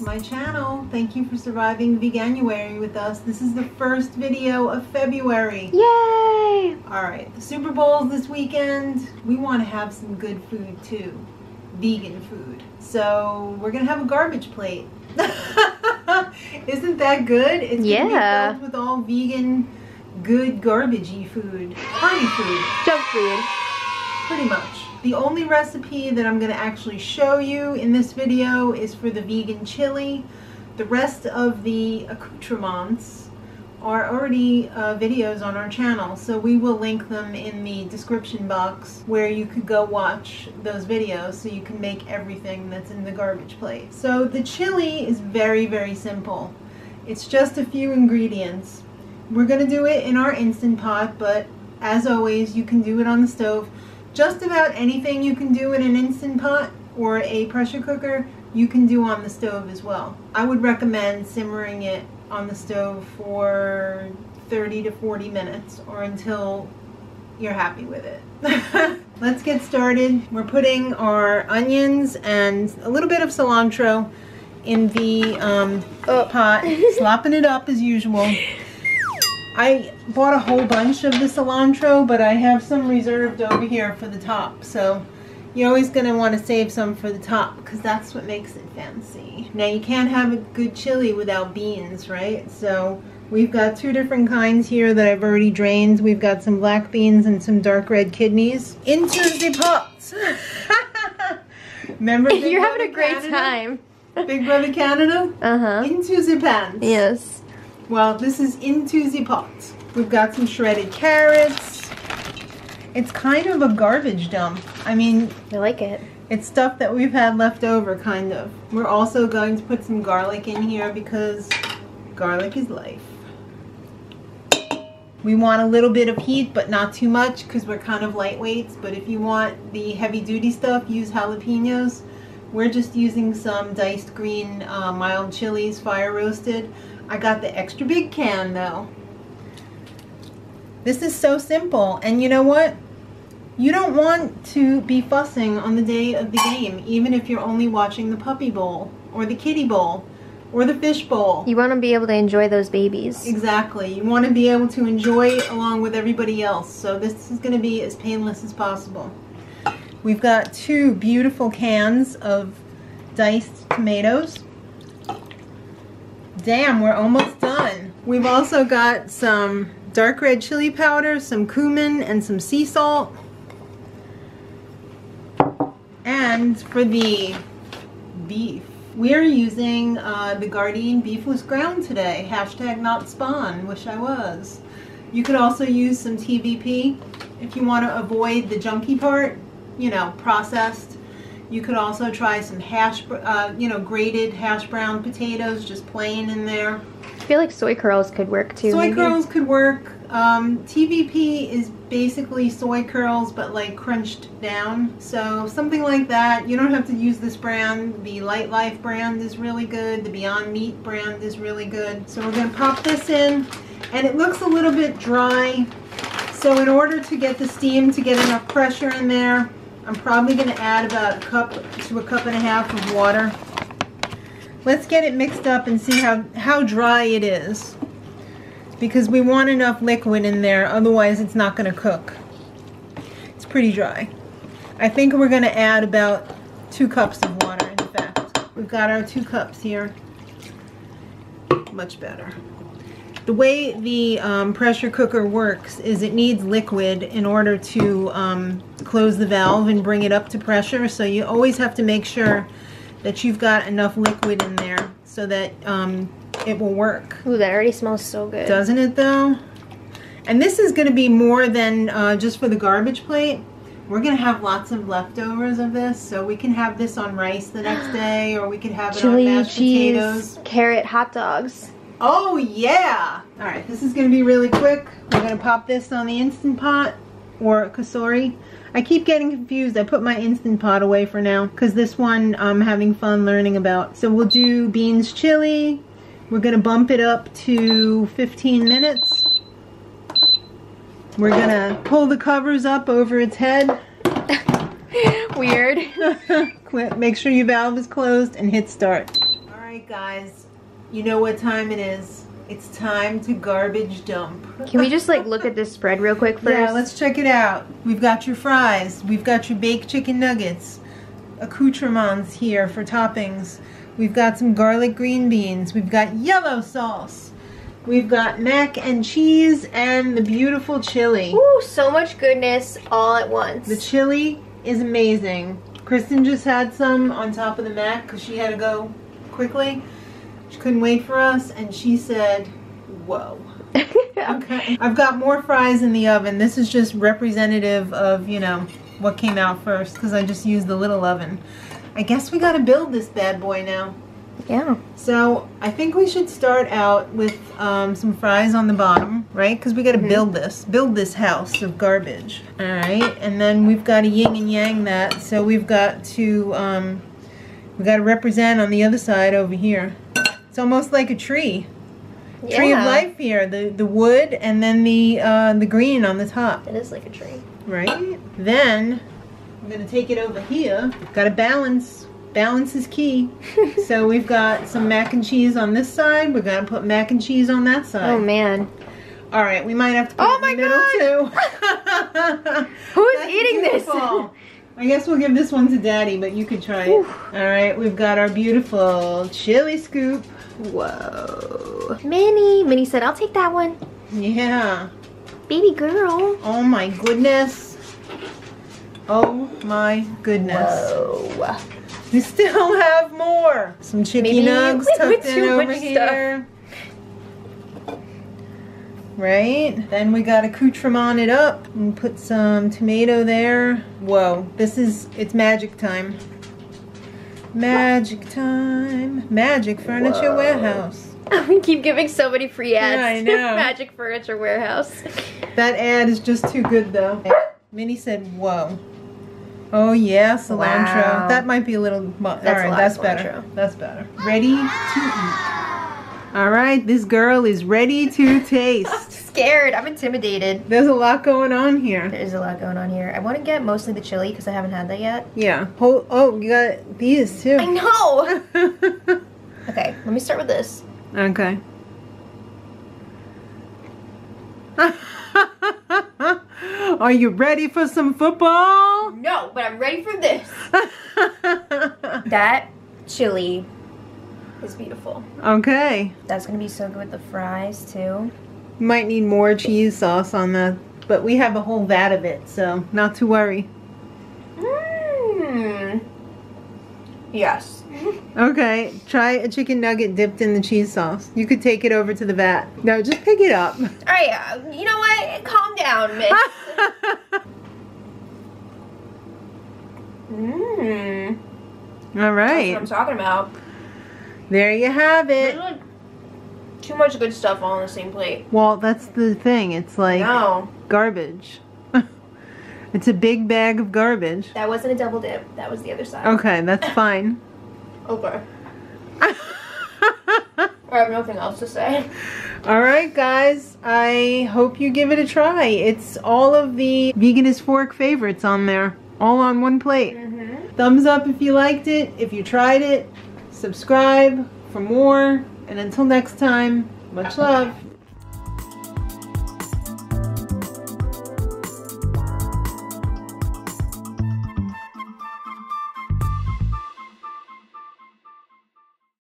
my channel. Thank you for surviving Veganuary with us. This is the first video of February. Yay! Alright, the Super Bowl's this weekend. We want to have some good food too. Vegan food. So we're gonna have a garbage plate. Isn't that good? It's gonna be filled with all vegan, good garbagey food. Party food. Junk food. Pretty much. The only recipe that I'm going to actually show you in this video is for the vegan chili. The rest of the accoutrements are already videos on our channel, so we will link them in the description box where you could go watch those videos so you can make everything that's in the garbage plate. So the chili is very, very simple. It's just a few ingredients. We're going to do it in our Instant Pot, but as always, you can do it on the stove. Just about anything you can do in an Instant Pot or a pressure cooker, you can do on the stove as well. I would recommend simmering it on the stove for 30 to 40 minutes or until you're happy with it. Let's get started. We're putting our onions and a little bit of cilantro in the pot, slopping it up as usual. I bought a whole bunch of the cilantro, but I have some reserved over here for the top. So you're always going to want to save some for the top because that's what makes it fancy. Now you can't have a good chili without beans, right? So we've got two different kinds here that I've already drained. We've got some black beans and some dark red kidneys. Into the pots! Remember Big You're Brother having a great Canada? time. Big Brother Canada? Uh-huh. Into the pans. Yes. Well, this is into the pot. We've got some shredded carrots. It's kind of a garbage dump. I mean, I like it. It's stuff that we've had left over, kind of. We're also going to put some garlic in here because garlic is life. We want a little bit of heat, but not too much because we're kind of lightweights. But if you want the heavy-duty stuff, use jalapenos. We're just using some diced green mild chilies, fire roasted. I got the extra big can though. This is so simple, and you know what? You don't want to be fussing on the day of the game, even if you're only watching the puppy bowl, or the kitty bowl, or the fish bowl. You want to be able to enjoy those babies. Exactly. You want to be able to enjoy it along with everybody else, so this is going to be as painless as possible. We've got two beautiful cans of diced tomatoes. Damn, we're almost done. We've also got some dark red chili powder, some cumin, and some sea salt. And for the beef, we're using the Gardein beefless ground today. Hashtag not spawn, wish I was. You could also use some TVP if you want to avoid the junky part, you know, processed. You could also try some grated hash brown potatoes, just plain in there. I feel like soy curls could work too. Soy curls could work. TVP is basically soy curls, but like crunched down. So something like that. You don't have to use this brand. The Light Life brand is really good. The Beyond Meat brand is really good. So we're going to pop this in, and it looks a little bit dry. So in order to get the steam to get enough pressure in there, I'm probably going to add about a cup to a cup and a half of water. Let's get it mixed up and see how dry it is. Because we want enough liquid in there, otherwise it's not going to cook. It's pretty dry. I think we're going to add about 2 cups of water, in fact. We've got our 2 cups here. Much better. The way the pressure cooker works is it needs liquid in order to close the valve and bring it up to pressure. So you always have to make sure that you've got enough liquid in there so that it will work. Ooh, that already smells so good. Doesn't it though? And this is going to be more than just for the garbage plate. We're going to have lots of leftovers of this, so we can have this on rice the next day, or we could have it on mashed potatoes. Carrot hot dogs. Oh yeah! Alright, this is going to be really quick. We're going to pop this on the Instant Pot, or Kasori. I keep getting confused. I put my Instant Pot away for now, because this one I'm having fun learning about. So we'll do beans chili. We're going to bump it up to 15 minutes. We're going to pull the covers up over its head. Weird. Make sure your valve is closed and hit start. Alright guys, you know what time it is. It's time to garbage dump. Can we just like look at this spread real quick first? Yeah, let's check it out. We've got your fries. We've got your baked chicken nuggets. Accoutrements here for toppings. We've got some garlic green beans. We've got yellow sauce. We've got mac and cheese and the beautiful chili. Ooh, so much goodness all at once. The chili is amazing. Kristen just had some on top of the mac because she had to go quickly. She couldn't wait for us, and she said, whoa. Okay. I've got more fries in the oven. This is just representative of, you know, what came out first because I just used the little oven. I guess we got to build this bad boy now. Yeah. So I think we should start out with some fries on the bottom, right? Because we got to build this house of garbage. All right, and then we've got to yin and yang that. So we've got to represent on the other side over here. It's almost like a tree. Yeah. Tree of life here. The wood and then the green on the top. It is like a tree. Right? Then I'm gonna take it over here. Got to balance. Balance is key. So we've got some mac and cheese on this side. We're gonna put mac and cheese on that side. Oh man. All right, we might have to put it in the middle too. Who's eating this? I guess we'll give this one to Daddy, but you could try it. All right, we've got our beautiful chili scoop. Whoa. Minnie said, I'll take that one. Yeah. Baby girl. Oh my goodness. Oh my goodness. Whoa. We still have more. Some chicken nugs tucked in over here. Right? Then we got accoutrement it up and put some tomato there. Whoa, it's magic time. Magic time. Magic Furniture Warehouse. We keep giving so many free ads. Yeah, I know. Magic Furniture Warehouse. That ad is just too good though. Minnie said, whoa. Oh yeah, cilantro. Wow. That might be a little much. Alright, that's better. That's better. Ready to eat. Alright, this girl is ready to taste. Scared. I'm intimidated. There's a lot going on here. There is a lot going on here. I want to get mostly the chili because I haven't had that yet. Yeah. Oh, you got these too. I know! Okay, let me start with this. Okay. Are you ready for some football? No, but I'm ready for this. That chili is beautiful. Okay. That's going to be so good with the fries too. You might need more cheese sauce on that, but we have a whole vat of it, so not to worry. Mmm. Yes. Okay, try a chicken nugget dipped in the cheese sauce. You could take it over to the vat. No, just pick it up. Alright, you know what? Calm down, miss. Mmm. All right. That's what I'm talking about. There you have it. There's like too much good stuff all on the same plate. Well, that's the thing. It's like garbage. It's a big bag of garbage. That wasn't a double dip. That was the other side. Okay, that's fine. Okay. I have nothing else to say. Alright guys, I hope you give it a try. It's all of the veganasfork favorites on there. All on one plate. Thumbs up if you liked it, if you tried it. Subscribe for more. And until next time, much love.